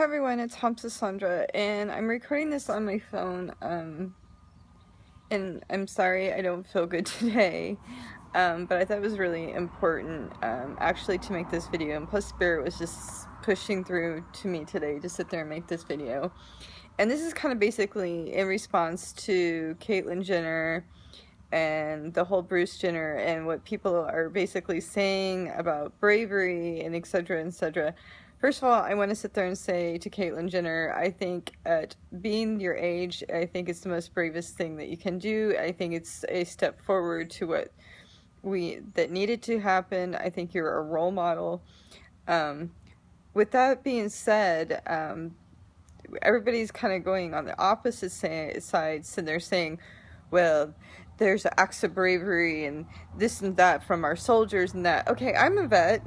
Hi everyone, it's Sandra, and I'm recording this on my phone, and I'm sorry I don't feel good today, but I thought it was really important, actually, to make this video, and plus Spirit was just pushing through to me today to sit there and make this video. And this is kind of basically in response to Caitlyn Jenner and the whole Bruce Jenner and what people are basically saying about bravery and etc. etc. First of all, I want to sit there and say to Caitlyn Jenner, I think at being your age, I think it's the most bravest thing that you can do. I think it's a step forward to what that needed to happen. I think you're a role model. With that being said, everybody's kind of going on the opposite sides, and they're saying, well, there's acts of bravery and this and that from our soldiers and that. Okay, I'm a vet.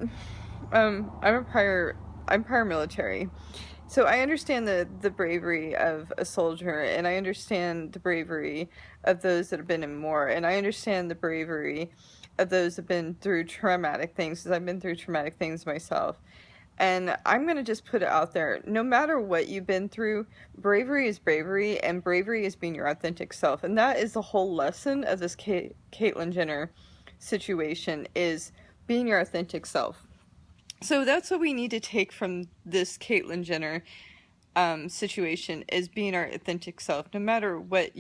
I'm prior military. So I understand the bravery of a soldier, and I understand the bravery of those that have been in war, and I understand the bravery of those that have been through traumatic things, because I've been through traumatic things myself. And I'm going to just put it out there, no matter what you've been through, bravery is bravery, and bravery is being your authentic self. And that is the whole lesson of this Caitlyn Jenner situation, is being your authentic self. So that's what we need to take from this Caitlyn Jenner situation, is being our authentic self, no matter what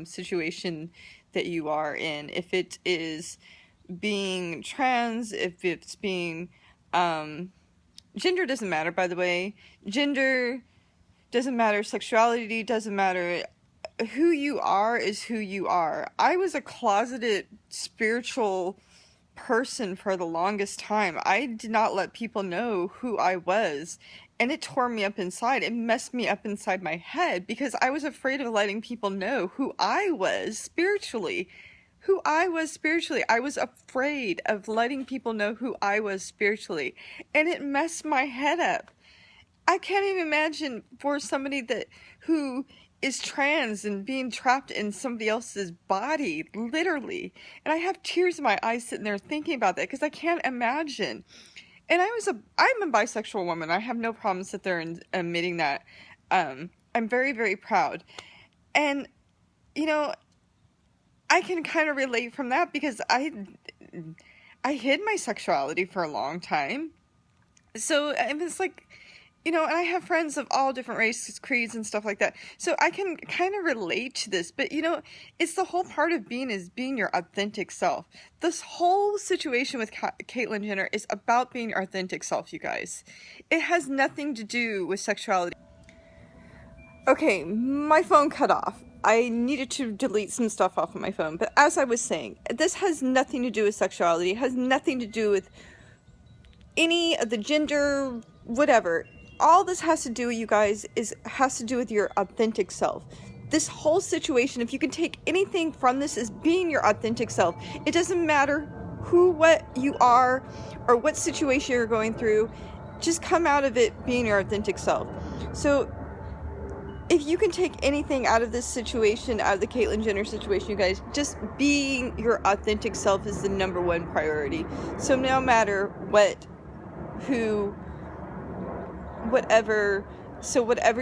situation that you are in. If it is being trans, if it's being... gender doesn't matter, by the way. Gender doesn't matter. Sexuality doesn't matter. Who you are is who you are. I was a closeted spiritual person for the longest time. I did not let people know who I was, and it tore me up inside. It messed me up inside my head because I was afraid of letting people know who I was spiritually. I was afraid of letting people know who I was spiritually, and it messed my head up. I can't even imagine for somebody who is trans and being trapped in somebody else's body, literally. And I have tears in my eyes sitting there thinking about that, because I can't imagine. And I'm a bisexual woman. I have no problem sitting there and admitting that. I'm very, very proud. And, you know, I can kind of relate from that, because I hid my sexuality for a long time. So it's like, you know, and I have friends of all different races, creeds, and stuff like that. So I can kind of relate to this. But, you know, it's the whole part of being your authentic self. This whole situation with Caitlyn Jenner is about being your authentic self, you guys. It has nothing to do with sexuality. Okay, my phone cut off. I needed to delete some stuff off of my phone. But as I was saying, this has nothing to do with sexuality. It has nothing to do with any of the gender, whatever. All this has to do, you guys, has to do with your authentic self. This whole situation, if you can take anything from this, is being your authentic self. It doesn't matter what you are or what situation you're going through. Just come out of it being your authentic self. So if you can take anything out of this situation, out of the Caitlyn Jenner situation, you guys, just being your authentic self is the #1 priority. So no matter whatever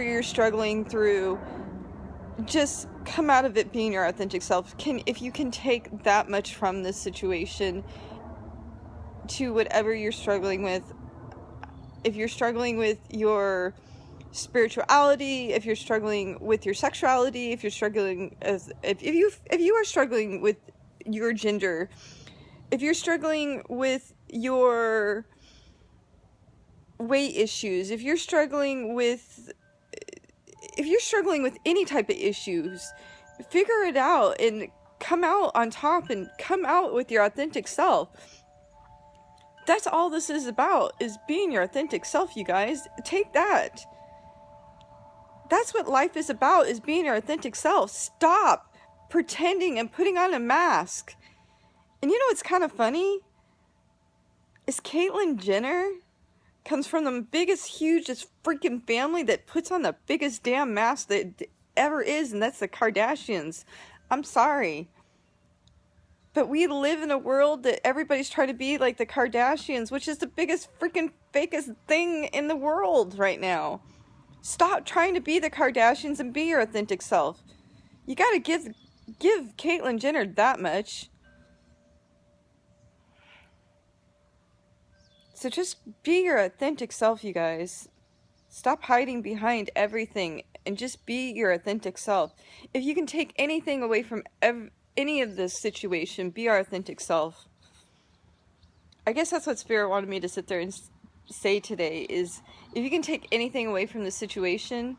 you're struggling through, just come out of it being your authentic self. If you can take that much from this situation to whatever you're struggling with, if you're struggling with your spirituality, if you're struggling with your sexuality, if you're struggling if you are struggling with your gender, if you're struggling with your weight issues, if you're struggling with any type of issues, figure it out and come out on top and come out with your authentic self. That's all this is about, is being your authentic self, you guys. Take that. That's what life is about, is being your authentic self. Stop pretending and putting on a mask. And you know what's kind of funny? Is Caitlyn Jenner comes from the biggest, hugest freaking family that puts on the biggest damn mask that ever is, and that's the Kardashians. I'm sorry. But we live in a world that everybody's trying to be like the Kardashians, which is the biggest freaking fakest thing in the world right now. Stop trying to be the Kardashians and be your authentic self. You gotta give Caitlyn Jenner that much. So just be your authentic self, you guys. Stop hiding behind everything and just be your authentic self. If you can take anything away from any of this situation, be our authentic self. I guess that's what Spirit wanted me to sit there and say today, is if you can take anything away from the situation,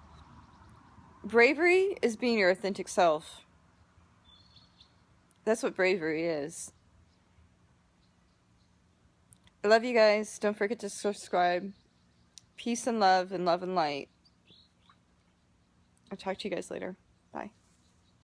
bravery is being your authentic self. That's what bravery is. I love you guys. Don't forget to subscribe. Peace and love and light. I'll talk to you guys later. Bye.